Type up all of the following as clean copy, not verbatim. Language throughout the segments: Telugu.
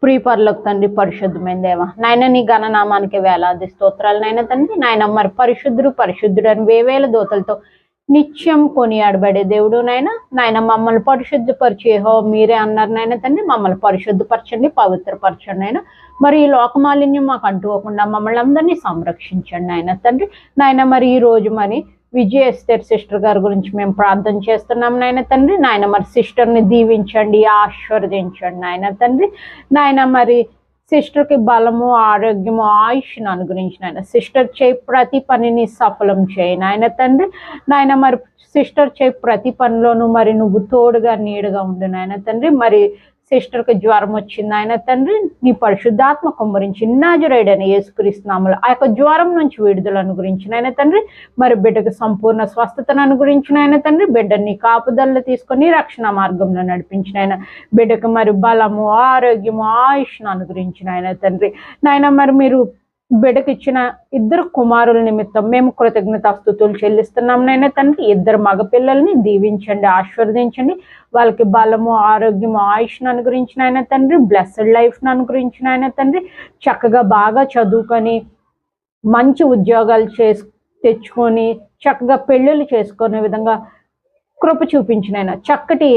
ప్రియపరలోక తండ్రి, పరిశుద్ధమైన దేవ నాయన, నీ ఘననామానికి వేలాది స్తోత్రాలు నాయన తండ్రి. నాయన మరి పరిశుద్ధుడు అని వేవేల దోతలతో నిత్యం కొనియాడబడే దేవుడు నాయన మమ్మల్ని పరిశుద్ధపరిచే మీరే అన్నారు నాయన తండ్రి. మమ్మల్ని పరిశుద్ధపరచండి, పవిత్రపరచండి నాయన. మరి ఈ లోకమాలిన్యం మాకు అంటుకోకుండా మమ్మల్ని అందరినీ సంరక్షించండి నాయన తండ్రి. నాయన మరి ఈ రోజు మరి విజయ ఎస్తేర్ సిస్టర్ గారి గురించి మేము ప్రార్థన చేస్తున్నాం నాయన తండ్రి. నాయన మరి సిస్టర్ని దీవించండి, ఆశీర్వదించండి నాయన తండ్రి. నాయన మరి సిస్టర్కి బలము, ఆరోగ్యము, ఆయుష్ను అనుగురించి నాయన సిస్టర్ చేయి ప్రతి పనిని సఫలం చేయి నాయన తండ్రి. నాయన మరి సిస్టర్ చేయి ప్రతి పనిలోనూ మరి నువ్వు తోడుగా నీడుగా ఉండు నాయన తండ్రి. మరి సిస్టర్కి జ్వరం వచ్చింది ఆయన తండ్రి, నీ పరిశుద్ధాత్మ కుమ్మరించి నజరేయుడైన యేసుక్రీస్తు నామములో ఆ యొక్క జ్వరం నుంచి విడుదలను గురించి నాయన తండ్రి. మరి బిడ్డకు సంపూర్ణ స్వస్థతను గురించి నాయన తండ్రి. బిడ్డని కాపుదల్లో తీసుకొని రక్షణ మార్గంలో నడిపించిన ఆయన బిడ్డకు మరి బలము, ఆరోగ్యము, ఆయుష్ను అనుగురించి నాయన తండ్రి. నాయన మరి మీరు బిడ్డకి ఇచ్చిన 2 కుమారుల నిమిత్తం మేము కృతజ్ఞతాస్తుతులు చెల్లిస్తున్నాం నాయన తండ్రి. 2 మగపిల్లల్ని దీవించండి, ఆశీర్వదించండి. వాళ్ళకి బలము, ఆరోగ్యము, ఆయుష్ను అనుగురించి నాయన తండ్రి. బ్లెస్డ్ లైఫ్ను అనుగురించి నాయన తండ్రి. చక్కగా బాగా చదువుకొని మంచి ఉద్యోగాలు తెచ్చుకొని చక్కగా పెళ్ళిళ్ళు చేసుకునే విధంగా కృప చూపించినైనా చక్కటి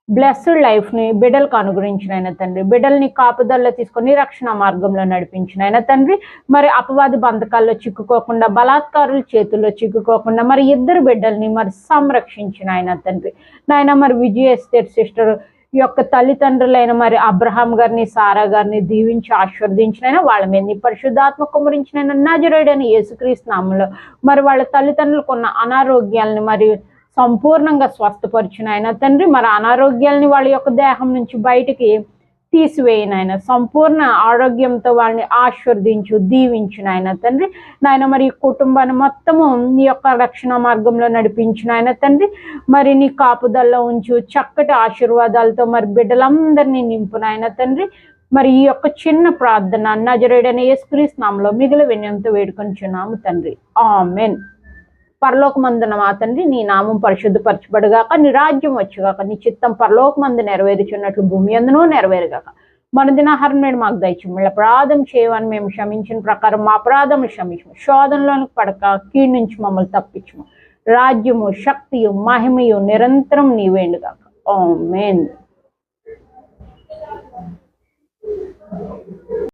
బ్లెస్డ్ లైఫ్ని బిడ్డలకు అనుగురించిన ఆయన తండ్రి. బిడ్డల్ని కాపుదల్లో తీసుకొని రక్షణ మార్గంలో నడిపించిన ఆయన తండ్రి. మరి అపవాది బంధకాల్లో చిక్కుకోకుండా, బలాత్కారుల చేతుల్లో చిక్కుకోకుండా మరి 2 బిడ్డల్ని మరి సంరక్షించిన ఆయన తండ్రి. నాయన మరి విజయ ఎస్తేర్ సిస్టర్ యొక్క తల్లిదండ్రులైన మరి అబ్రహాం గారిని, సారా గారిని దీవించి ఆశీర్వదించిన వాళ్ళ మీద పరిశుద్ధాత్మ కుమ్మరించిన నజరేయుడైన యేసుక్రీస్తు నామములో మరి వాళ్ళ తల్లిదండ్రులకు ఉన్న అనారోగ్యాలని మరి సంపూర్ణంగా స్వస్థపరిచిన ఆయన తండ్రి. మరి అనారోగ్యాలని వాళ్ళ యొక్క దేహం నుంచి బయటికి తీసివేయన ఆయన సంపూర్ణ ఆరోగ్యంతో వాళ్ళని ఆశీర్వదించు, దీవించిన ఆయన తండ్రి. నాయన మరి కుటుంబాన్ని మొత్తము నీ యొక్క రక్షణ మార్గంలో నడిపించిన ఆయన తండ్రి. మరి నీ కాపుదల్లో ఉంచు, చక్కటి ఆశీర్వాదాలతో మరి బిడ్డలందరినీ నింపున ఆయన తండ్రి. మరి ఈ యొక్క చిన్న ప్రార్థన నజరేయుడైన యేసుక్రీస్తు నామములో మిగిలిన వినయంతో వేడుకొంచున్నాము తండ్రి, ఆమేన్. పరలోకమందున మా తండ్రి, నీ నామం పరిశుద్ధపరచబడుగాక, నీ రాజ్యం వచ్చుగాక, నీ చిత్తం పరలోకమందు నెరవేరుచున్నట్లు భూమి అందునూ నెరవేరుగాక. మన దినాహారం నేడు మాకు దయచేయము, అపరాధం చేయమని మేము క్షమించిన ప్రకారం మా అపరాధం క్షమించము, శోధనలోనికి పడక కీడు నుంచి మమ్మల్ని తప్పించము. రాజ్యము, శక్తియు, మహిమయు నిరంతరం నీవేండుగాక, ఆమేన్.